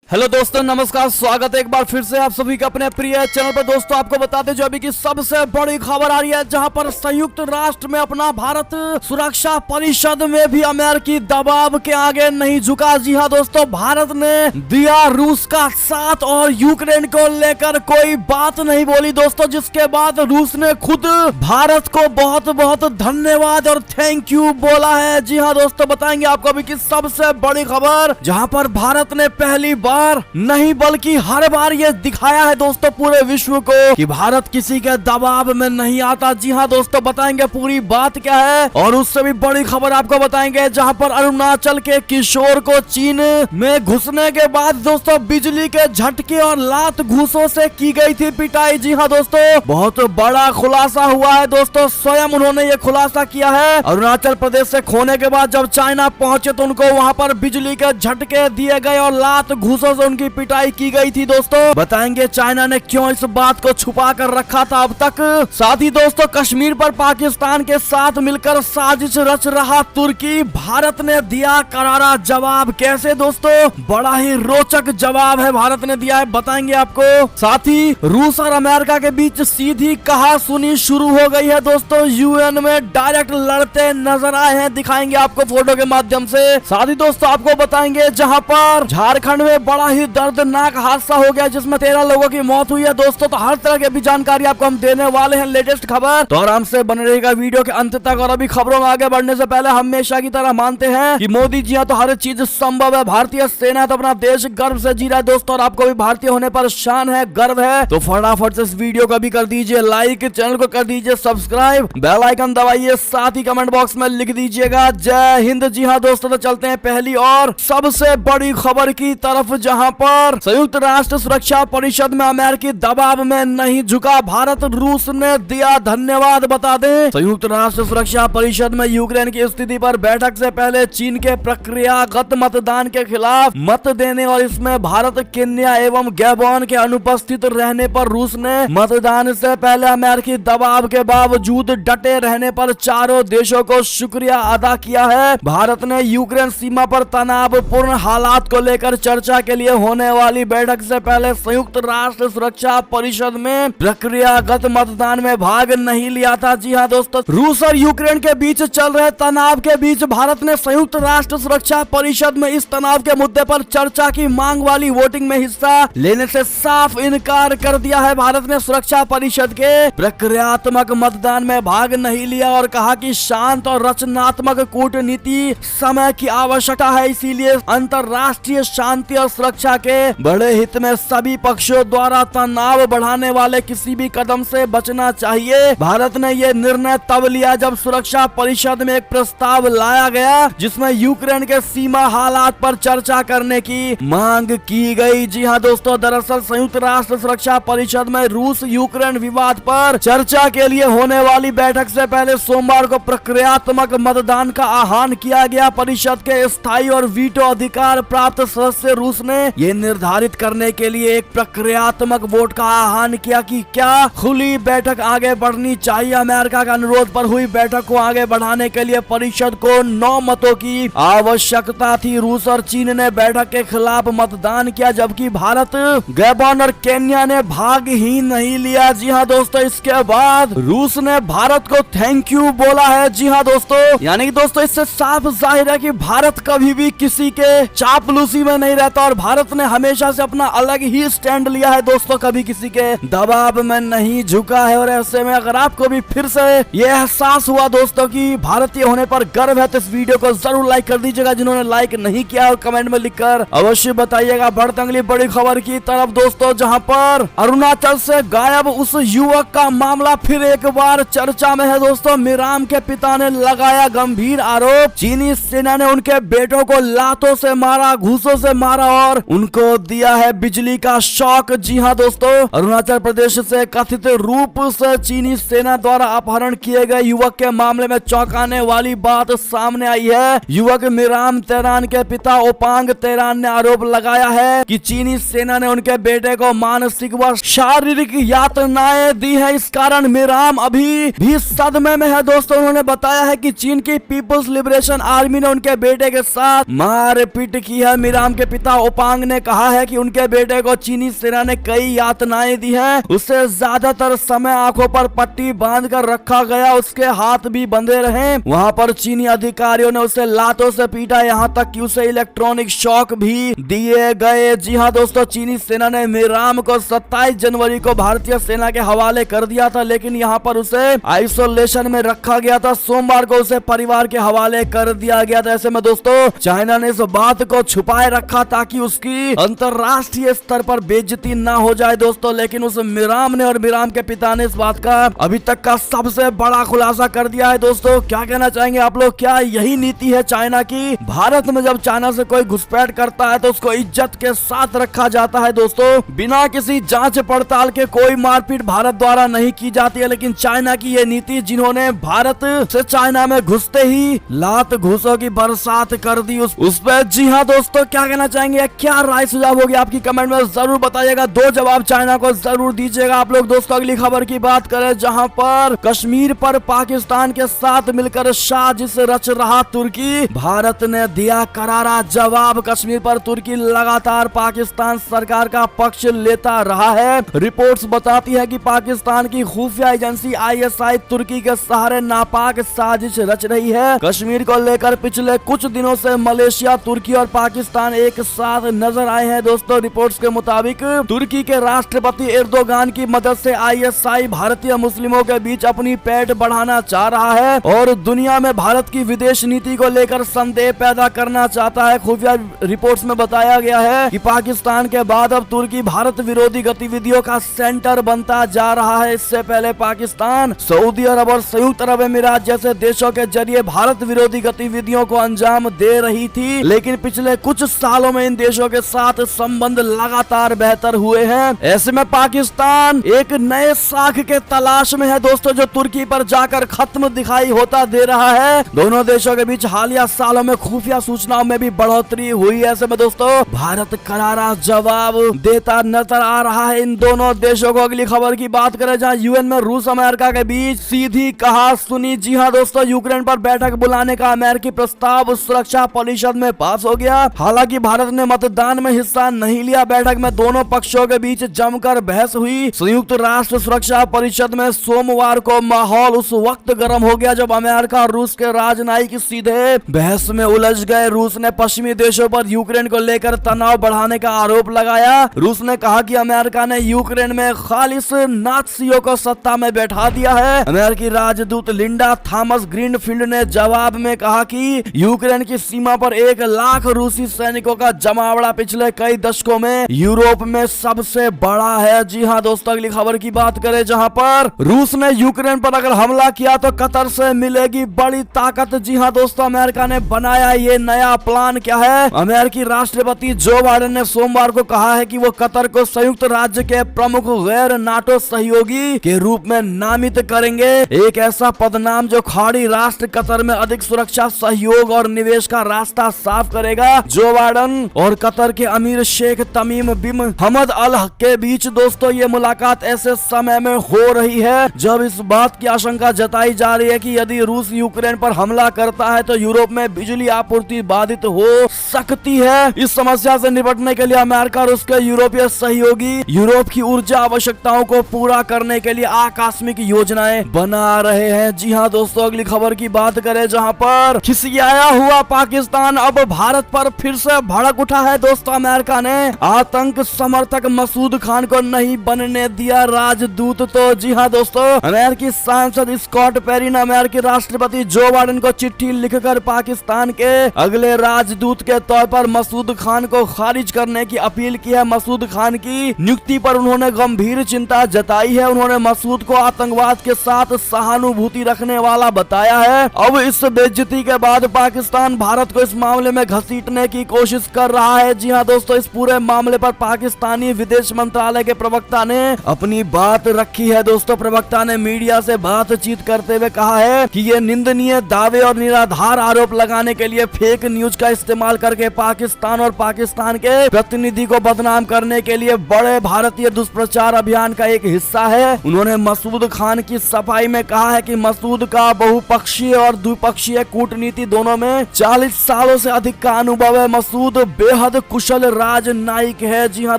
Hello दोस्तों, नमस्कार। स्वागत है एक बार फिर से आप सभी का अपने प्रिय चैनल पर। दोस्तों आपको बताते जो अभी की सबसे बड़ी खबर आ रही है, जहां पर संयुक्त राष्ट्र में अपना भारत सुरक्षा परिषद में भी अमेरिकी दबाव के आगे नहीं झुका। जी हां दोस्तों, भारत ने दिया रूस का साथ और यूक्रेन को लेकर कोई बात नहीं बोली दोस्तों, जिसके बाद रूस ने खुद भारत को बहुत बहुत धन्यवाद और थैंक यू बोला है। जी हाँ दोस्तों, बताएंगे आपको अभी की सबसे बड़ी खबर, जहाँ पर भारत ने पहली बार नहीं बल्कि हर बार ये दिखाया है दोस्तों पूरे विश्व को कि भारत किसी के दबाव में नहीं आता। जी हाँ दोस्तों, बताएंगे पूरी बात क्या है। और उससे भी बड़ी खबर आपको बताएंगे, जहां पर अरुणाचल के किशोर को चीन में घुसने के बाद दोस्तों बिजली के झटके और लात घूसों से की गई थी पिटाई। जी हाँ दोस्तों, बहुत बड़ा खुलासा हुआ है दोस्तों, स्वयं उन्होंने ये खुलासा किया है। अरुणाचल प्रदेश से खोने के बाद जब चाइना पहुंचे तो उनको वहां पर बिजली के झटके दिए गए और लात घूसों से उनकी पिटाई की गई थी दोस्तों। बताएंगे चाइना ने क्यों इस बात को छुपा कर रखा था अब तक। साथ ही दोस्तों, कश्मीर पर पाकिस्तान के साथ मिलकर साजिश रच रहा तुर्की, भारत ने दिया करारा जवाब। कैसे दोस्तों, बड़ा ही रोचक जवाब है भारत ने दिया है, बताएंगे आपको। साथ ही रूस और अमेरिका के बीच सीधी कहा सुनी शुरू हो गई है दोस्तों, यूएन में डायरेक्ट लड़ते नजर आए हैं, दिखाएंगे आपको फोटो के माध्यम से। साथ ही दोस्तों आपको बताएंगे, जहां पर झारखंड में बड़ा ही दर्दनाक हादसा हो गया जिसमें 13 लोगों की मौत हुई है दोस्तों। तो हर तरह की भी जानकारी आपको हम देने वाले हैं, लेटेस्ट खबर। तो आराम से बने रहेगा वीडियो के अंत तक। और अभी खबरों में आगे बढ़ने से पहले हमेशा की तरह मानते हैं कि मोदी जी तो हर चीज संभव है। भारतीय सेना तो अपना देश गर्व से जी रहा है दोस्तों, और आपको भी भारतीय होने पर शान है, गर्व है। तो फटाफट से इस वीडियो को भी कर दीजिए लाइक, चैनल को कर दीजिए सब्सक्राइब, बेल आइकन दबाइए, साथ ही कमेंट बॉक्स में लिख दीजिएगा जय हिंद। जी हाँ दोस्तों, तो चलते हैं पहली और सबसे बड़ी खबर की तरफ, जहां पर संयुक्त राष्ट्र सुरक्षा परिषद में अमेरिकी दबाव में नहीं झुका, भारत रूस ने दिया धन्यवाद। बता दें, संयुक्त राष्ट्र सुरक्षा परिषद में यूक्रेन की स्थिति पर बैठक से पहले चीन के प्रक्रियागत मतदान के खिलाफ मत देने और इसमें भारत, केन्या एवं गैबोन के अनुपस्थित रहने पर रूस ने मतदान से पहले अमेरिकी दबाव के बावजूद डटे रहने पर चारों देशों को शुक्रिया अदा किया है। भारत ने यूक्रेन सीमा पर तनावपूर्ण हालात को लेकर चर्चा के लिए होने वाली बैठक से पहले संयुक्त राष्ट्र सुरक्षा परिषद में प्रक्रियागत मतदान में भाग नहीं लिया था। जी हाँ दोस्तों, रूस और यूक्रेन के बीच चल रहे तनाव के बीच भारत ने संयुक्त राष्ट्र सुरक्षा परिषद में इस तनाव के मुद्दे पर चर्चा की मांग वाली वोटिंग में हिस्सा लेने से साफ इनकार कर दिया है। भारत ने सुरक्षा परिषद के प्रक्रियात्मक मतदान में भाग नहीं लिया और कहा कि शांत और रचनात्मक कूटनीति समय की आवश्यकता है, इसीलिए अंतर्राष्ट्रीय शांति और सुरक्षा के बड़े हित में सभी पक्षों द्वारा तनाव बढ़ाने वाले किसी भी कदम से बचना चाहिए। भारत ने यह निर्णय तब लिया जब सुरक्षा परिषद में एक प्रस्ताव लाया गया जिसमें यूक्रेन के सीमा हालात पर चर्चा करने की मांग की गई। जी हाँ दोस्तों, दरअसल संयुक्त राष्ट्र सुरक्षा परिषद में रूस यूक्रेन विवाद पर चर्चा के लिए होने वाली बैठक से पहले सोमवार को प्रक्रियात्मक मतदान का आह्वान किया गया। परिषद के स्थायी और वीटो अधिकार प्राप्त सदस्य रूस ने यह निर्धारित करने के लिए एक प्रक्रियात्मक वोट का आह्वान किया कि क्या खुली बैठक आगे बढ़नी चाहिए। अमेरिका के अनुरोध पर हुई बैठक को आगे बढ़ाने के लिए परिषद को 9 मतों की आवश्यकता थी। रूस और चीन ने बैठक के खिलाफ मतदान किया, जबकि भारत, गैबोन और केन्या ने भाग ही नहीं लिया। जी हाँ दोस्तों, इसके बाद रूस ने भारत को थैंक यू बोला है। जी हाँ दोस्तों, यानी कि दोस्तों इससे साफ जाहिर है कि भारत कभी भी किसी के चापलूसी में नहीं रहता और भारत ने हमेशा से अपना अलग ही स्टैंड लिया है दोस्तों, कभी किसी के दबाव में नहीं झुका है। और ऐसे में अगर आपको भी फिर से ये एहसास हुआ दोस्तों कि भारतीय होने पर गर्व है, तो इस वीडियो को जरूर लाइक कर दीजिएगा। जिन्होंने लाइक नहीं किया और कमेंट में लिखकर अवश्य बताइएगा। बढ़ते अगली बड़ी खबर की तरफ दोस्तों, जहां पर अरुणाचल से गायब उस युवक का मामला फिर एक बार चर्चा में है दोस्तों। मिराम के पिता ने लगाया गंभीर आरोप, चीनी सेना ने उनके बेटों को लातों से मारा, घूसों से मारा और उनको दिया है बिजली का शॉक। जी हाँ दोस्तों, अरुणाचल प्रदेश से कथित रूप से चीनी सेना द्वारा अपहरण किए गए युवक के मामले में चौंकाने वाली बात सामने आई है। युवक मिराम तेरान के पिता ओपांग तेरान ने आरोप लगाया है कि चीनी सेना ने उनके बेटे को मानसिक व शारीरिक यातनाएं दी है। इस कारण मिराम अभी भी सदमे में है दोस्तों। उन्होंने बताया है कि चीन की पीपुल्स लिबरेशन आर्मी ने उनके बेटे के साथ मारपीट की है। मिराम के पिता पांग ने कहा है कि उनके बेटे को चीनी सेना ने कई यातनाएं दी हैं। उसे ज्यादातर समय आंखों पर पट्टी बांध कर रखा गया, उसके हाथ भी बंधे रहे। वहां पर चीनी अधिकारियों ने उसे लातों से पीटा, यहाँ तक कि उसे इलेक्ट्रॉनिक शॉक भी दिए गए। जी हाँ दोस्तों, चीनी सेना ने मीराम को 27 जनवरी को भारतीय सेना के हवाले कर दिया था, लेकिन यहाँ पर उसे आइसोलेशन में रखा गया था। सोमवार को उसे परिवार के हवाले कर दिया गया था। ऐसे में दोस्तों चाइना ने इस बात को छुपाए रखा ताकि उसकी अंतरराष्ट्रीय स्तर पर बेइज्जती ना हो जाए दोस्तों, लेकिन उस मीराम ने और मीराम के पिता ने इस बात का अभी तक का सबसे बड़ा खुलासा कर दिया है। दोस्तों क्या कहना चाहेंगे आप लोग? क्या यही नीति है चाइना की? भारत में जब चाइना से कोई घुसपैठ करता है तो उसको इज्जत के साथ रखा जाता है दोस्तों, बिना किसी जांच पड़ताल के कोई मारपीट भारत द्वारा नहीं की जाती है। लेकिन चाइना की ये नीति, जिन्होंने भारत से चाइना में घुसते ही लात घूसों की बरसात कर दी उस पे। जी हाँ दोस्तों, क्या कहना चाहेंगे? क्या राय सुझाव होगी आपकी? कमेंट में जरूर बताइएगा। दो जवाब चाइना को जरूर दीजिएगा आप लोग। दोस्तों अगली खबर की बात करें, जहां पर कश्मीर पर पाकिस्तान के साथ मिलकर साजिश रच रहा तुर्की, भारत ने दिया करारा जवाब। कश्मीर पर तुर्की लगातार पाकिस्तान सरकार का पक्ष लेता रहा है। रिपोर्ट्स बताती है कि पाकिस्तान की खुफिया एजेंसी ISI तुर्की के सहारे नापाक साजिश रच रही है। कश्मीर को लेकर पिछले कुछ दिनों से मलेशिया, तुर्की और पाकिस्तान एक साथ नजर आए हैं। दोस्तों रिपोर्ट्स के मुताबिक तुर्की के राष्ट्रपति एर्दोगान की मदद से ISI भारतीय मुस्लिमों के बीच अपनी पैठ बढ़ाना चाह रहा है और दुनिया में भारत की विदेश नीति को लेकर संदेह पैदा करना चाहता है। खुफिया रिपोर्ट्स में बताया गया है कि पाकिस्तान के बाद अब तुर्की भारत विरोधी गतिविधियों का सेंटर बनता जा रहा है। इससे पहले पाकिस्तान, सऊदी अरब और संयुक्त अरब अमीरात जैसे देशों के जरिए भारत विरोधी गतिविधियों को अंजाम दे रही थी, लेकिन पिछले कुछ सालों में इन देशों के साथ संबंध लगातार बेहतर हुए हैं। ऐसे में पाकिस्तान एक नए साख के तलाश में है दोस्तों, जो तुर्की पर जाकर खत्म दिखाई होता दे रहा है। दोनों देशों के बीच हालिया सालों में खुफिया सूचनाओं में भी बढ़ोतरी हुई है। ऐसे में दोस्तों भारत करारा जवाब देता नजर आ रहा है इन दोनों देशों को। अगली खबर की बात करें, जहां UN में रूस अमेरिका के बीच सीधी कहा सुनी। जी हाँ दोस्तों, यूक्रेन पर बैठक बुलाने का अमेरिकी प्रस्ताव सुरक्षा परिषद में पास हो गया। हालांकि भारत ने मतदान में हिस्सा नहीं लिया। बैठक में दोनों पक्षों के बीच जमकर बहस हुई। संयुक्त राष्ट्र सुरक्षा परिषद में सोमवार को माहौल उस वक्त गर्म हो गया जब अमेरिका और रूस के राजनयिक सीधे बहस में उलझ गए। रूस ने पश्चिमी देशों पर यूक्रेन को लेकर तनाव बढ़ाने का आरोप लगाया। रूस ने कहा कि अमेरिका ने यूक्रेन में खालिस नात्सियों को सत्ता में बैठा दिया है। अमेरिकी राजदूत लिंडा थॉमस ग्रीनफील्ड ने जवाब में कहा कि यूक्रेन की सीमा पर 1 लाख रूसी सैनिकों का जमावड़ा पिछले कई दशकों में यूरोप में सबसे बड़ा है। जी हाँ दोस्तों, अगली खबर की बात करें, जहां पर रूस ने यूक्रेन पर अगर हमला किया तो कतर से मिलेगी बड़ी ताकत। जी हाँ दोस्तों, अमेरिका ने बनाया ये नया प्लान। क्या है? अमेरिकी राष्ट्रपति जो बाइडेन ने सोमवार को कहा है कि वो कतर को संयुक्त राज्य के प्रमुख गैर नाटो सहयोगी के रूप में नामित करेंगे। एक ऐसा पदनाम जो खाड़ी राष्ट्र कतर में अधिक सुरक्षा, सहयोग और निवेश का रास्ता साफ करेगा। जो बाइडेन और कतर के अमीर शेख तमीम बिन हमद अल के बीच दोस्तों ये मुलाकात ऐसे समय में हो रही है जब इस बात की आशंका जताई जा रही है कि यदि रूस यूक्रेन पर हमला करता है तो यूरोप में बिजली आपूर्ति बाधित हो सकती है। इस समस्या से निपटने के लिए अमेरिका और उसके यूरोपीय सहयोगी यूरोप की ऊर्जा आवश्यकताओं को पूरा करने के लिए आकस्मिक योजनाएं बना रहे हैं। जी हाँ दोस्तों, अगली खबर की बात करें, जहां पर खिसियाया हुआ पाकिस्तान अब भारत पर फिर से भड़क उठा है। दोस्तों अमेरिका ने आतंक समर्थक मसूद खान को नहीं बनने दिया राजदूत। तो जी हाँ दोस्तों, अमेरिकी सांसद स्कॉट पेरी ने अमेरिकी राष्ट्रपति जो बाइडेन को चिट्ठी लिखकर पाकिस्तान के अगले राजदूत के तौर पर मसूद खान को खारिज करने की अपील की है। मसूद खान की नियुक्ति पर उन्होंने गंभीर चिंता जताई है। उन्होंने मसूद को आतंकवाद के साथ सहानुभूति रखने वाला बताया है। अब इस बेइज्जती के बाद पाकिस्तान भारत को इस मामले में घसीटने की कोशिश कर रहा है। जी हाँ दोस्तों, इस पूरे मामले पर पाकिस्तानी विदेश मंत्रालय के प्रवक्ता ने अपनी बात रखी है। दोस्तों प्रवक्ता ने मीडिया से बातचीत करते हुए कहा है कि ये निंदनीय दावे और निराधार आरोप लगाने के लिए फेक न्यूज का इस्तेमाल करके पाकिस्तान और पाकिस्तान के प्रतिनिधि को बदनाम करने के लिए बड़े भारतीय दुष्प्रचार अभियान का एक हिस्सा है। उन्होंने मसूद खान की सफाई में कहा है कि मसूद का बहुपक्षीय और द्विपक्षीय कूटनीति दोनों में 40 सालों से अधिक का अनुभव है। मसूद बेहद बेहद कुशल राजनयिक है। जी हाँ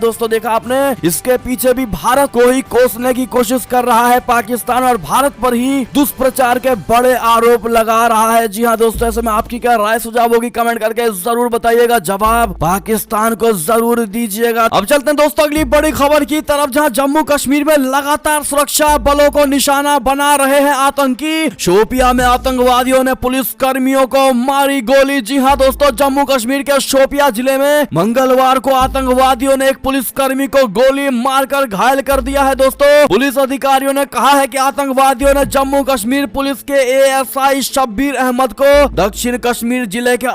दोस्तों, देखा आपने, इसके पीछे भी भारत को ही कोसने की कोशिश कर रहा है पाकिस्तान, और भारत पर ही दुष्प्रचार के बड़े आरोप लगा रहा है। जी हाँ दोस्तों, ऐसे में आपकी क्या राय सुझाव होगी कमेंट करके जरूर बताइएगा, जवाब पाकिस्तान को जरूर दीजिएगा। अब चलते हैं दोस्तों अगली बड़ी खबर की तरफ, जहां जम्मू कश्मीर में लगातार सुरक्षा बलों को निशाना बना रहे हैं आतंकी। शोपिया में आतंकवादियों ने पुलिस कर्मियों को मारी गोली। जी हाँ दोस्तों, जम्मू कश्मीर के शोपिया जिले में मंगलवार को आतंकवादियों ने एक पुलिस कर्मी को गोली मारकर घायल कर दिया है। दोस्तों, पुलिस अधिकारियों ने कहा है कि आतंकवादियों ने जम्मू कश्मीर पुलिस के एएसआई शब्बीर अहमद को दक्षिण कश्मीर जिले के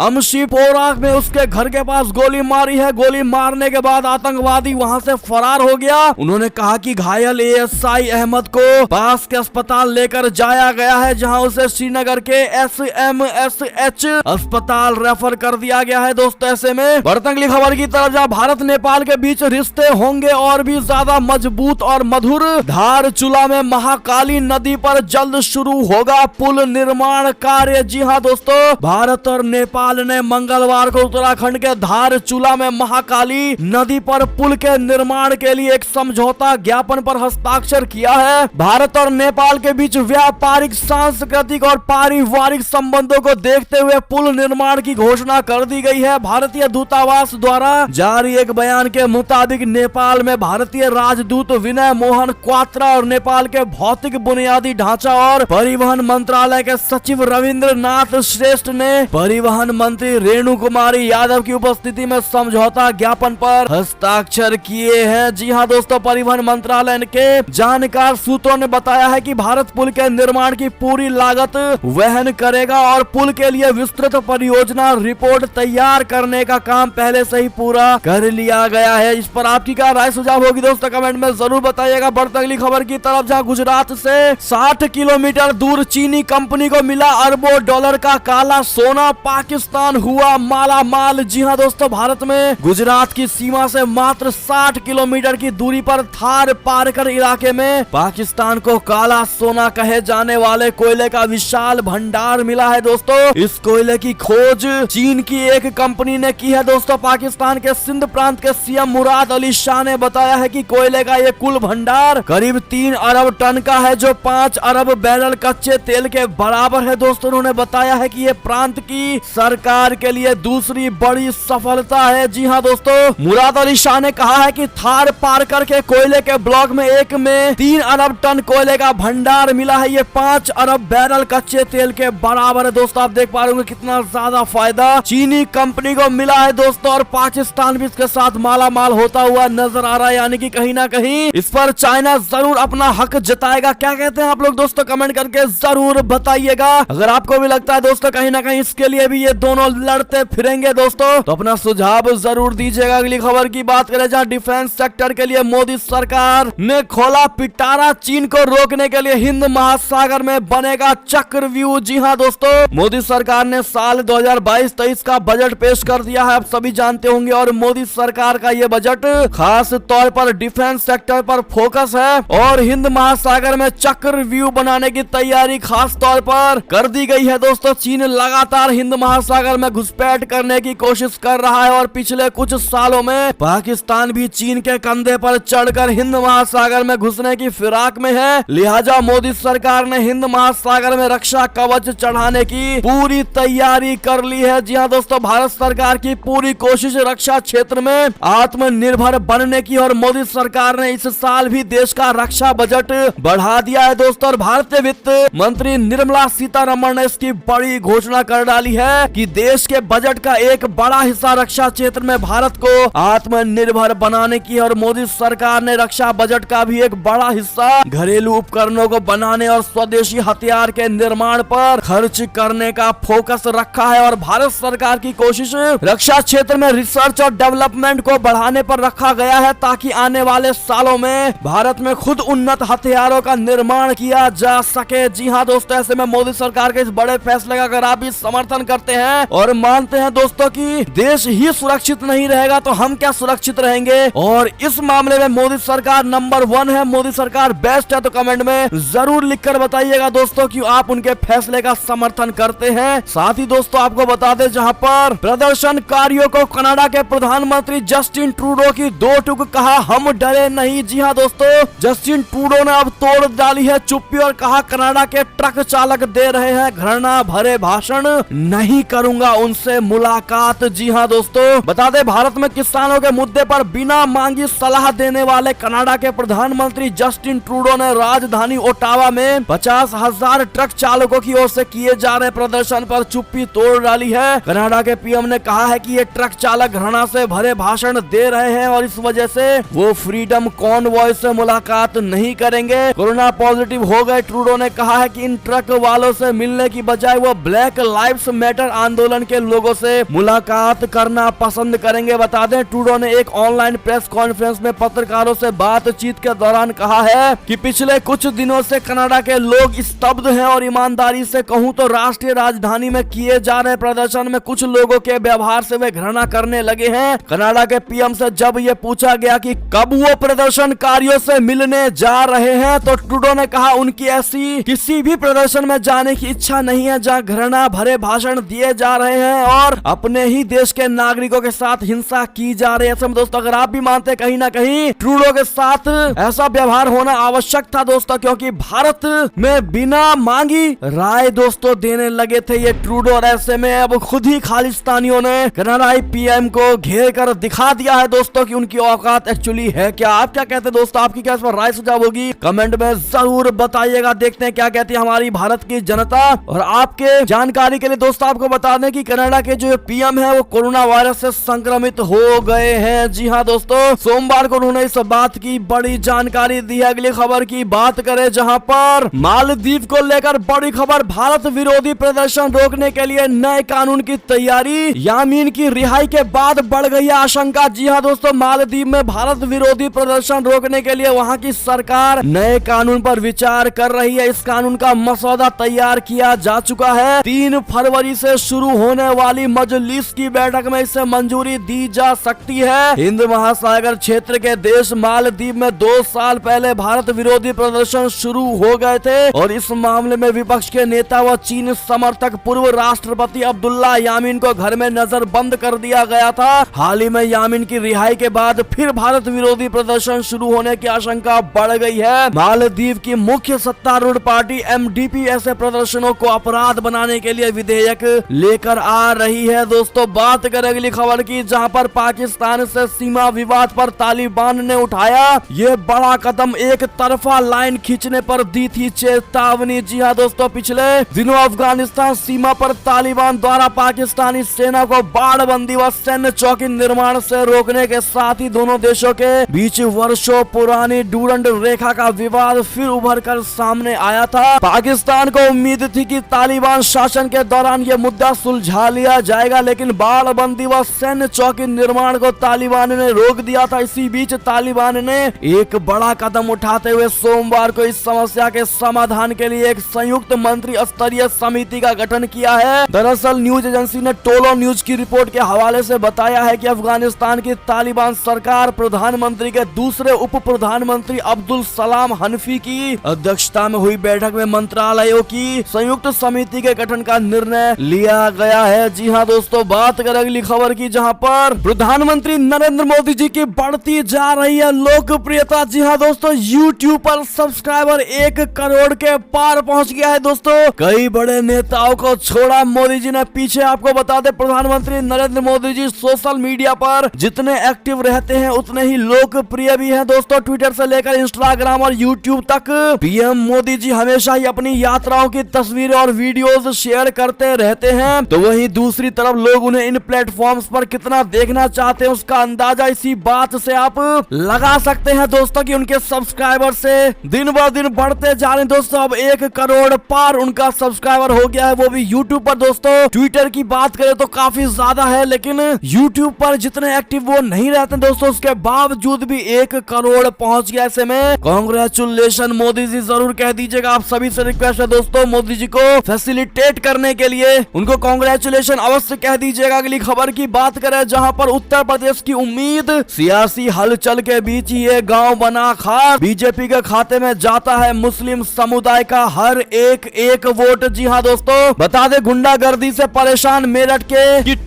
अमशीपोरा में उसके घर के पास गोली मारी है। गोली मारने के बाद आतंकवादी वहां से फरार हो गया। उन्होंने कहा कि घायल एएसआई अहमद को पास के अस्पताल लेकर जाया गया है, जहां उसे श्रीनगर के SMSH अस्पताल रेफर कर दिया गया है। दोस्तों, ऐसे में बढ़ते अगली खबर की तरफ, जहां भारत नेपाल के बीच रिश्ते होंगे और भी ज्यादा मजबूत और मधुर। धारचूला में महाकाली नदी पर जल्द शुरू होगा पुल निर्माण कार्य। जी हाँ दोस्तों, भारत और नेपाल ने मंगलवार को उत्तराखंड के धारचूला में महाकाली नदी पर पुल के निर्माण के लिए एक समझौता ज्ञापन पर हस्ताक्षर किया है। भारत और नेपाल के बीच व्यापारिक, सांस्कृतिक और पारिवारिक संबंधों को देखते हुए पुल निर्माण की घोषणा कर दी गई है। भारतीय दूतावास द्वारा जारी एक बयान के मुताबिक नेपाल में भारतीय राजदूत विनय मोहन क्वात्रा और नेपाल के भौतिक बुनियादी ढांचा और परिवहन मंत्रालय के सचिव रविंद्र नाथ श्रेष्ठ ने परिवहन मंत्री रेणु कुमारी यादव की उपस्थिति में समझौता ज्ञापन पर हस्ताक्षर किए हैं। जी हाँ दोस्तों, परिवहन मंत्रालय के जानकार सूत्रों ने बताया है कि भारत पुल के निर्माण की पूरी लागत वहन करेगा और पुल के लिए विस्तृत परियोजना रिपोर्ट तैयार करने का काम पहले से ही पूरा कर लिया गया है। इस पर आपकी क्या राय सुझाव होगी दोस्तों कमेंट में जरूर बताइएगा। बढ़ते अगली खबर की तरफ, जहां गुजरात से 60 किलोमीटर दूर चीनी कंपनी को मिला अरबों डॉलर का काला सोना, पाकिस्तान हुआ माला माल। जी हाँ दोस्तों, भारत में गुजरात की सीमा से मात्र 60 किलोमीटर की दूरी पर थार पारकर इलाके में पाकिस्तान को काला सोना कहे जाने वाले कोयले का विशाल भंडार मिला है। दोस्तों, इस कोयले की खोज चीन की एक कंपनी ने की है। दोस्तों, पाकिस्तान के सिंध प्रांत के सीएम मुराद अली शाह ने बताया है कि कोयले का ये कुल भंडार करीब 3 अरब टन का है, जो 5 अरब बैरल कच्चे तेल के बराबर है। दोस्तों, उन्होंने बताया है कि ये प्रांत की सरकार के लिए दूसरी बड़ी सफलता है। जी हाँ दोस्तों, मुराद अली शाह ने कहा है कि थार पारकर के कोयले के ब्लॉक में एक में 3 अरब टन कोयले का भंडार मिला है। ये 5 अरब बैरल कच्चे तेल के बराबर है। दोस्तों, आप देख पा रहे होंगे कितना ज्यादा फायदा चीनी कंपनी को मिला है दोस्तों, और पाकिस्तान भी इसके साथ माला माल होता हुआ नजर आ रहा है। यानी कि कहीं ना कहीं इस पर चाइना जरूर अपना हक जताएगा। क्या कहते हैं आप लोग दोस्तों कमेंट करके जरूर बताइएगा। अगर आपको भी लगता है दोस्तों कहीं ना कहीं इसके लिए भी ये दोनों लड़ते फिरेंगे दोस्तों, तो अपना सुझाव जरूर दीजिएगा। अगली खबर की बात करें, जहां डिफेंस सेक्टर के लिए मोदी सरकार ने खोला पिटारा, चीन को रोकने के लिए हिंद महासागर में बनेगा चक्रव्यूह। जी हाँ दोस्तों, मोदी सरकार ने साल 2022-23 का बजट पेश कर दिया है, आप सभी जानते होंगे, और मोदी सरकार का ये बजट खास तौर पर डिफेंस सेक्टर पर फोकस है और हिंद महासागर में चक्रव्यूह बनाने की तैयारी खास तौर पर कर दी गई है। दोस्तों, चीन लगातार हिंद महासागर में घुसपैठ करने की कोशिश कर रहा है और पिछले कुछ सालों में पाकिस्तान भी चीन के कंधे पर चढ़कर हिंद महासागर में घुसने की फिराक में है। लिहाजा मोदी सरकार ने हिंद महासागर में रक्षा कवच चढ़ाने की पूरी तैयारी कर ली है। जी हाँ दोस्तों, भारत सरकार की पूरी कोशिश रक्षा क्षेत्र में आत्मनिर्भर बनने की, और मोदी सरकार ने इस साल भी देश का रक्षा बजट बढ़ा दिया है दोस्तों। और भारतीय वित्त मंत्री निर्मला सीतारमण ने इसकी बड़ी घोषणा कर डाली है कि देश के बजट का एक बड़ा हिस्सा रक्षा क्षेत्र में भारत को आत्मनिर्भर बनाने की, और मोदी सरकार ने रक्षा बजट का भी एक बड़ा हिस्सा घरेलू उपकरणों को बनाने और स्वदेशी हथियार के निर्माण पर खर्च करने का फोकस रखा है। और भारत सरकार की कोशिश रक्षा क्षेत्र में रिसर्च और डेवलपमेंट को बढ़ाने पर रखा गया है, ताकि आने वाले सालों में भारत में खुद उन्नत हथियारों का निर्माण किया जा सके। जी हाँ दोस्तों, ऐसे में मोदी सरकार के इस बड़े फैसले का अगर आप भी समर्थन करते हैं और मानते हैं दोस्तों कि देश ही सुरक्षित नहीं रहेगा तो हम क्या सुरक्षित रहेंगे, और इस मामले में मोदी सरकार नंबर 1 है, मोदी सरकार बेस्ट है, तो कमेंट में जरूर लिखकर बताइएगा दोस्तों कि आप उनके फैसले का समर्थन करते हैं। साथ ही दोस्तों आपको बता दें, जहां पर प्रदर्शन प्रदर्शनकारियों को कनाडा के प्रधानमंत्री जस्टिन ट्रूडो की दो टूक कहा, हम डरे नहीं। जी हाँ दोस्तों, जस्टिन ट्रूडो ने अब तोड़ डाली है चुप्पी और कहा कनाडा के ट्रक चालक दे रहे हैं घृणा भरे भाषण, नहीं करूंगा उनसे मुलाकात। जी हाँ दोस्तों, बता दें भारत में किसानों के मुद्दे पर बिना मांगी सलाह देने वाले कनाडा के प्रधानमंत्री जस्टिन ट्रूडो ने राजधानी ओटावा में 50,000 ट्रक चालकों की ओर से किए जा रहे प्रदर्शन पर चुप्पी तोड़ डाली है। कनाडा के पीएम ने कहा है कि ये ट्रक चालक घृणा से भरे भाषण दे रहे हैं और इस वजह से वो फ्रीडम कॉनवॉय से मुलाकात नहीं करेंगे। कोरोना पॉजिटिव हो गए ट्रूडो ने कहा है कि इन ट्रक वालों से मिलने की बजाय वो ब्लैक लाइव्स मैटर आंदोलन के लोगों से मुलाकात करना पसंद करेंगे। बता दें ट्रूडो ने एक ऑनलाइन प्रेस कॉन्फ्रेंस में पत्रकारों से बातचीत के दौरान कहा है कि पिछले कुछ दिनों से कनाडा के लोग स्तब्ध हैं और ईमानदारी से कहूं तो राष्ट्रीय राजधानी में किए जा रहे प्रदर्शन में कुछ लोगों के व्यवहार से वे घृणा करने लगे हैं। कनाडा के पीएम से जब ये पूछा गया कि कब वो प्रदर्शनकारियों से मिलने जा रहे हैं तो ट्रूडो ने कहा उनकी ऐसी किसी भी प्रदर्शन में जाने की इच्छा नहीं है जहां घृणा भरे भाषण दिए जा रहे हैं और अपने ही देश के नागरिकों के साथ हिंसा की जा रही है। दोस्तों अगर आप भी मानते हैं कहीं ना कहीं ट्रूडो के साथ ऐसा व्यवहार होना आवश्यक था दोस्तों, क्योंकि भारत में बिना मांगी राय दोस्तों देने लगे थे ये ट्रूडो और ऐसे में अब खुद ही खालिस्तानियों ने कनाडाई पीएम को घेर कर दिखा दिया है दोस्तों कि उनकी औकात एक्चुअली है क्या। आप क्या कहते हैं दोस्तों, आपकी क्या इस पर राय सुझाव होगी कमेंट में जरूर बताइएगा। देखते हैं क्या कहती है हमारी भारत की जनता। और आपके जानकारी के लिए दोस्तों आपको बता दें कि कनाडा के जो पीएम है वो कोरोना वायरस से संक्रमित हो गए हैं। जी हाँ दोस्तों, सोमवार को उन्होंने इस बात की बड़ी जानकारी दी है। अगली खबर की बात करें जहां पर मालदीव को लेकर बड़ी खबर, भारत विरोधी प्रदर्शन रोकने के लिए नए कानून की तैयारी, यामीन की रिहाई के बाद बढ़ गई आशंका। जी हाँ दोस्तों, मालदीव में भारत विरोधी प्रदर्शन रोकने के लिए वहां की सरकार नए कानून पर विचार कर रही है। इस कानून का मसौदा तैयार किया जा चुका है। 3 फरवरी से शुरू होने वाली मजलिस की बैठक में इसे मंजूरी दी जा सकती है। हिंद महासागर क्षेत्र के देश मालदीव में 2 साल पहले भारत विरोधी प्रदर्शन शुरू हो गए थे और इस मामले में विपक्ष के नेता व चीन समर्थक पूर्व राष्ट्रपति अब्दुल्ला यामीन को घर में नजरबंद कर दिया गया था। हाल ही में यामीन की रिहाई के बाद फिर भारत विरोधी प्रदर्शन शुरू होने की आशंका बढ़ गई है। मालदीव की मुख्य सत्तारूढ़ पार्टी एमडीपी ऐसे प्रदर्शनों को अपराध बनाने के लिए विधेयक लेकर आ रही है। दोस्तों बात करें अगली खबर की, जहां पर पाकिस्तान से सीमा विवाद पर तालिबान ने उठाया ये बड़ा कदम, एक तरफा लाइन खींचने पर दी थी चेतावनी। जी हाँ दोस्तों, पिछले दिनों अफगानिस्तान सीमा पर तालिबान द्वारा पाकिस्तानी सेना को बाड़बंदी व सैन्य चौकी निर्माण से रोकने के साथ ही दोनों देशों के बीच वर्षों पुरानी डूरंड रेखा का विवाद फिर उभर कर सामने आया था। पाकिस्तान को उम्मीद थी कि तालिबान शासन के दौरान ये मुद्दा सुलझा लिया जाएगा, लेकिन बाड़बंदी व सैन्य चौकी निर्माण को तालिबान ने रोक दिया था। इसी बीच तालिबान ने एक बड़ा कदम उठाते हुए सोमवार को इस समस्या के समाधान के लिए एक संयुक्त मंत्री स्तरीय समिति का गठन किया है। दरअसल न्यूज एजेंसी ने टोलो न्यूज की रिपोर्ट के हवाले से बताया है कि अफगानिस्तान की तालिबान सरकार प्रधानमंत्री के दूसरे उप प्रधानमंत्री अब्दुल सलाम हनफी की अध्यक्षता में हुई बैठक में मंत्रालयों की संयुक्त समिति के गठन का निर्णय लिया गया है। जी हाँ दोस्तों, बात करें अगली खबर की, जहां पर प्रधानमंत्री नरेंद्र मोदी जी की बढ़ती जा रही है लोकप्रियता। जी हाँ दोस्तों, YouTube पर सब्सक्राइबर 1 करोड़ के पार पहुंच गया है। दोस्तों कई बड़े नेताओं को छोड़ा मोदी जी ने पीछे। आपको बता दें प्रधानमंत्री नरेंद्र मोदी जी सोशल मीडिया पर जितने एक्टिव रहते हैं उतने ही लोकप्रिय भी हैं। दोस्तों ट्विटर से लेकर इंस्टाग्राम और यूट्यूब तक पीएम मोदी जी हमेशा ही अपनी यात्राओं की तस्वीरें और वीडियोस शेयर करते रहते हैं। तो वहीं दूसरी तरफ लोग उन्हें इन प्लेटफॉर्म्स पर कितना देखना चाहते हैं उसका अंदाजा इसी बात से आप लगा सकते हैं दोस्तों कि उनके सब्सक्राइबर से दिन ब दिन बढ़ते जा रहे हैं। दोस्तों अब 1 करोड़ पार उनका सब्सक्राइबर हो गया है, वो भी यूट्यूब पर। दोस्तों ट्विटर की बात करें तो काफी ज्यादा है, लेकिन यूट्यूब पर जितने एक्टिव वो नहीं रहते दोस्तों, उसके बावजूद भी 1 करोड़ पहुंच गया। ऐसे में कांग्रेचुलेशन मोदी जी जरूर कह दीजिएगा। आप सभी से रिक्वेस्ट है दोस्तों, मोदी जी को फैसिलिटेट करने के लिए उनको कांग्रेचुलेशन अवश्य कह दीजिएगा। अगली खबर की बात करें, जहां पर उत्तर प्रदेश की उम्मीद सियासी हलचल के बीच ये गांव बना खास, बीजेपी के खाते में जाता है मुस्लिम समुदाय का हर एक वोट। जी हाँ दोस्तों, बता दे गुंडागर्दी से परेशान मेरठ के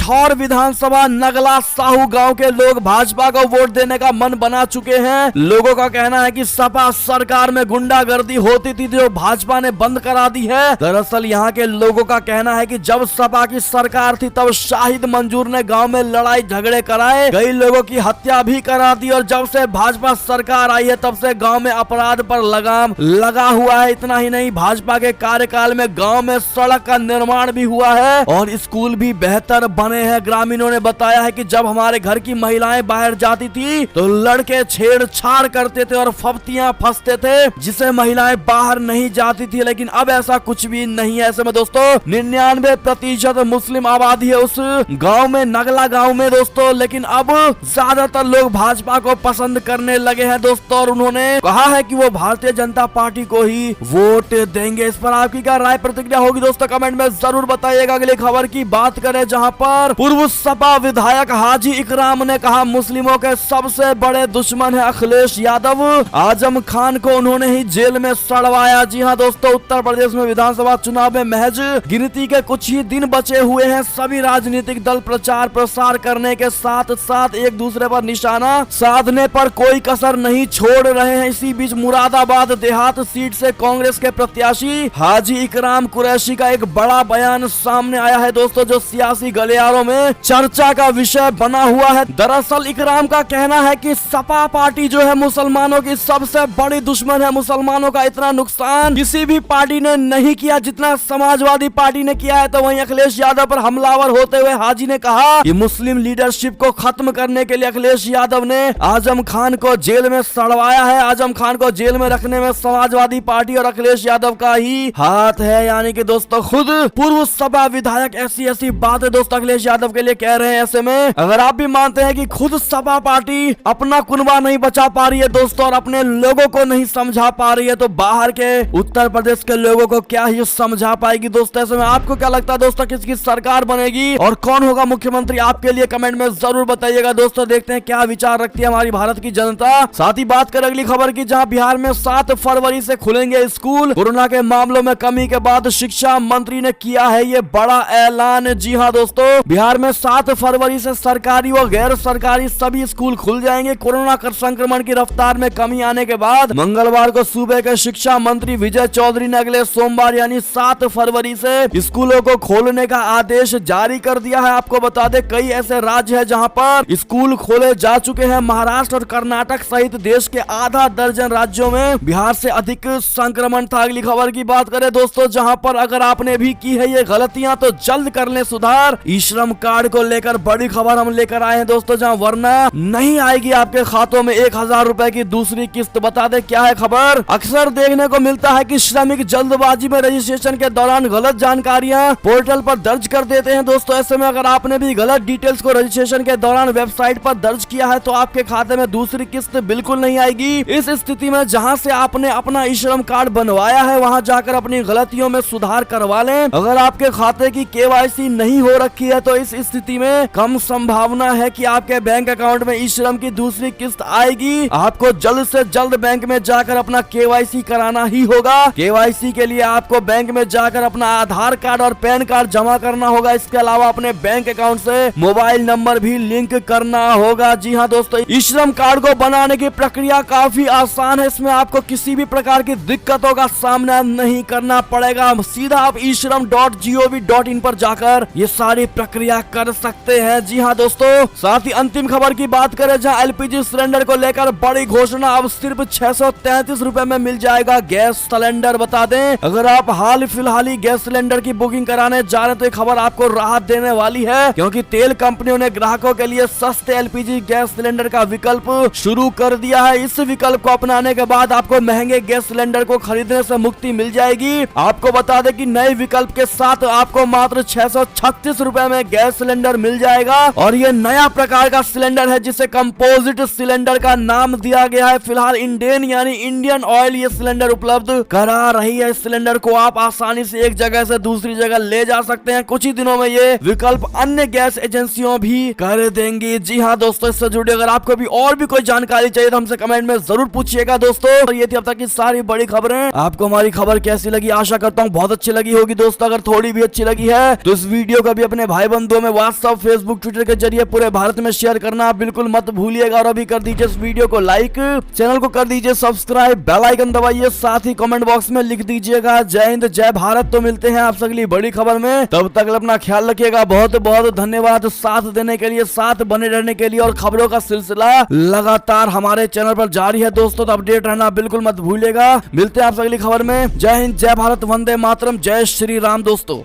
सीहोर विधानसभा नगला साहू गांव के लोग भाजपा को वोट देने का मन बना चुके हैं। लोगों का कहना है कि सपा सरकार में गुंडागर्दी होती थी जो भाजपा ने बंद करा दी है। दरअसल यहाँ के लोगों का कहना है कि जब सपा की सरकार थी तब शाहिद मंजूर ने गांव में लड़ाई झगड़े कराए, कई लोगों की हत्या भी करा दी और जब से भाजपा सरकार आई है तब से गांव में अपराध पर लगाम लगा हुआ है। इतना ही नहीं, भाजपा के कार्यकाल में गांव में सड़क का निर्माण भी हुआ है और स्कूल भी बेहतर बने हैं। ग्रामीणों ने बताया है कि जब हमारे घर की महिलाएं बाहर जाती थी तो लड़के छेड़छाड़ करते थे और फफ्तियां फंसते थे जिसे महिलाएं बाहर नहीं जाती थी, लेकिन अब ऐसा कुछ भी नहीं है। ऐसे में दोस्तों 99% मुस्लिम आबादी है उस गांव में, नगला गांव में दोस्तों, लेकिन अब ज्यादातर लोग भाजपा को पसंद करने लगे हैं दोस्तों और उन्होंने कहा है कि वो भारतीय जनता पार्टी को ही वोट देंगे। इस पर आपकी क्या राय प्रतिक्रिया होगी दोस्तों, कमेंट में जरूर बताइएगा। अगली खबर की बात करें जहां पर पूर्व सपा विधायक हाजी इकराम ने कहा मुस्लिमों के सबसे बड़े दुश्मन है अखिलेश यादव, आजम खान को उन्होंने ही जेल में सड़वाया। जी हां दोस्तों, उत्तर प्रदेश में विधानसभा चुनाव में महज गिनती के कुछ ही दिन बचे हुए हैं। सभी राजनीतिक दल प्रचार प्रसार करने के साथ साथ एक दूसरे पर निशाना साधने पर कोई कसर नहीं छोड़ रहे हैं। इसी बीच मुरादाबाद देहात सीट से कांग्रेस के प्रत्याशी हाजी इकराम कुरैशी का एक बड़ा बयान सामने आया है दोस्तों, जो सियासी गलियारों में चर्चा का विषय बना हुआ है। दरअसल इकराम का कहना है कि सपा पार्टी जो है मुसलमानों की सबसे बड़ी दुश्मन है। मुसलमानों का इतना नुकसान किसी भी पार्टी ने नहीं किया जितना समाजवादी पार्टी ने किया है। तो वहीं अखिलेश यादव पर हमलावर होते हुए हाजी ने कहा कि मुस्लिम लीडरशिप को खत्म करने के लिए अखिलेश यादव ने आजम खान को जेल में सड़वाया है। आजम खान को जेल में रखने में समाजवादी पार्टी और अखिलेश यादव का ही हाथ है। यानी कि दोस्तों खुद पूर्व सपा विधायक ऐसी बातें दोस्तों अखिलेश यादव के लिए कह रहे हैं। ऐसे में अगर आप भी मानते हैं कि खुद सपा पार्टी अपना कुनबा नहीं बचा पा रही है दोस्तों और अपने लोगों को नहीं समझा पा रही है, तो बाहर के उत्तर प्रदेश के लोगों को क्या ही समझा पाएगी दोस्तों। ऐसे में आपको क्या लगता है दोस्तों, किसकी सरकार बनेगी और कौन होगा मुख्यमंत्री, आपके लिए कमेंट में जरूर बताइएगा दोस्तों। देखते हैं क्या विचार रखती है हमारी भारत की जनता। साथ ही बात करें अगली खबर की, जहां बिहार में 7 फरवरी से खुलेंगे स्कूल। कोरोना के मामलों में कमी के बाद शिक्षा मंत्री ने किया है ये बड़ा ऐलान। जी हाँ दोस्तों, बिहार में 7 फरवरी से सरकारी व गैर सरकारी सभी स्कूल खुल जाएंगे। कोरोना संक्रमण की रफ्तार में कमी आने के बाद मंगलवार को सूबे के शिक्षा मंत्री विजय चौधरी ने अगले सोमवार यानी 7 फरवरी से स्कूलों को खोलने का आदेश जारी कर दिया है। आपको बता दें कई ऐसे राज्य हैं जहां पर स्कूल खोले जा चुके हैं। महाराष्ट्र और कर्नाटक सहित देश के आधा दर्जन राज्यों में बिहार से अधिक संक्रमण था। अगली खबर की बात करें दोस्तों, जहां पर अगर आपने भी की है ये गलतियां तो जल्द कर ले सुधार। ई श्रम कार्ड को लेकर बड़ी खबर हम लेकर आए हैं दोस्तों, जहां वरना नहीं आएगी आपके खातों में 1000 रुपए की दूसरी किस्त। बता दे क्या है खबर। अक्सर देखने को मिलता है कि श्रमिक जल्दबाजी में रजिस्ट्रेशन के दौरान गलत जानकारियां पोर्टल पर दर्ज कर देते हैं दोस्तों। ऐसे में अगर आपने भी गलत डिटेल्स को रजिस्ट्रेशन के दौरान वेबसाइट पर दर्ज किया है तो आपके खाते में दूसरी किस्त बिल्कुल नहीं आएगी। इस स्थिति में जहां से आपने अपना ई श्रम कार्ड बनवाया है वहां जाकर अपनी गलतियों में सुधार करवा लें। अगर आपके खाते की KYC नहीं हो रखी है तो इस स्थिति में कम संभावना है कि आपके बैंक अकाउंट में ई श्रम की दूसरी किस्त आएगी। आपको जल्द से जल्द बैंक में जाकर अपना KYC कराना ही होगा। KYC के लिए आपको बैंक में जाकर अपना आधार कार्ड और पैन कार्ड जमा करना होगा। इसके अलावा अपने बैंक अकाउंट से मोबाइल नंबर भी लिंक करना होगा। जी हाँ दोस्तों, ई श्रम कार्ड को बनाने की प्रक्रिया काफी आसान है। इसमें आपको किसी भी प्रकार की दिक्कतों का सामना नहीं करना पड़ेगा। सीधा आप ishram.gov.in पर जाकर ये सारी प्रक्रिया कर सकते हैं। जी हाँ दोस्तों, साथ ही अंतिम खबर की बात करें जहां LPG सिलेंडर को लेकर बड़ी घोषणा, अब सिर्फ 633 रुपए में मिल जाएगा गैस सिलेंडर। बता दें अगर आप हाल फिलहाल ही गैस सिलेंडर की बुकिंग कराने जा रहे हैं तो ये खबर आपको राहत देने वाली है, क्योंकि तेल कंपनियों ने ग्राहकों के लिए सस्ते LPG गैस सिलेंडर का विकल्प शुरू कर दिया है। इस विकल्प को अपनाने के बाद आपको महंगे गैस सिलेंडर को खरीदने से मुक्ति मिल जाएगी। आपको बता दें कि नए विकल्प के साथ आपको मात्र 636 रुपए में गैस सिलेंडर मिल जाएगा और ये नया प्रकार का सिलेंडर है जिसे कंपोजिट सिलेंडर का नाम दिया गया है। फिलहाल इंडेन यानी इंडियन ऑयल ये सिलेंडर उपलब्ध करा रही है। इस सिलेंडर को आप आसानी से एक जगह से दूसरी जगह ले जा सकते हैं। कुछ ही दिनों में ये विकल्प अन्य गैस एजेंसियों भी कर देंगी। जी हाँ दोस्तों, इससे जुड़े अगर आपको भी और भी कोई जानकारी चाहिए तो हमसे कमेंट में जरूर पूछिएगा दोस्तों। और ये थी अब तक की सारी बड़ी खबरें। आपको हमारी खबर कैसी लगी, आशा करता हूँ बहुत अच्छी लगी होगी दोस्तों। अगर थोड़ी भी अच्छी लगी है तो इस वीडियो को भी अपने भाई बंधुओं में व्हाट्सएप, फेसबुक, ट्विटर के जरिए पूरे भारत में शेयर करना बिल्कुल मत भूलिएगा। और अभी कर दीजिए इस वीडियो को लाइक, चैनल को कर दीजिए सब्सक्राइब, बेल आइकन दबाइए, साथ ही कमेंट बॉक्स में लिख दीजिएगा जय हिंद जय भारत। तो मिलते हैं आप अगली बड़ी खबर में, तब तक अपना ख्याल रखिएगा। बहुत बहुत धन्यवाद साथ देने के लिए, साथ बने रहने के लिए। और खबरों का सिलसिला लगातार हमारे चैनल पर जारी है दोस्तों, तो अपडेट रहना बिल्कुल मत भूलिएगा। मिलते हैं आप अगली खबर में। जय हिंद जय भारत, वंदे मातरम, जय श्री राम दोस्तों।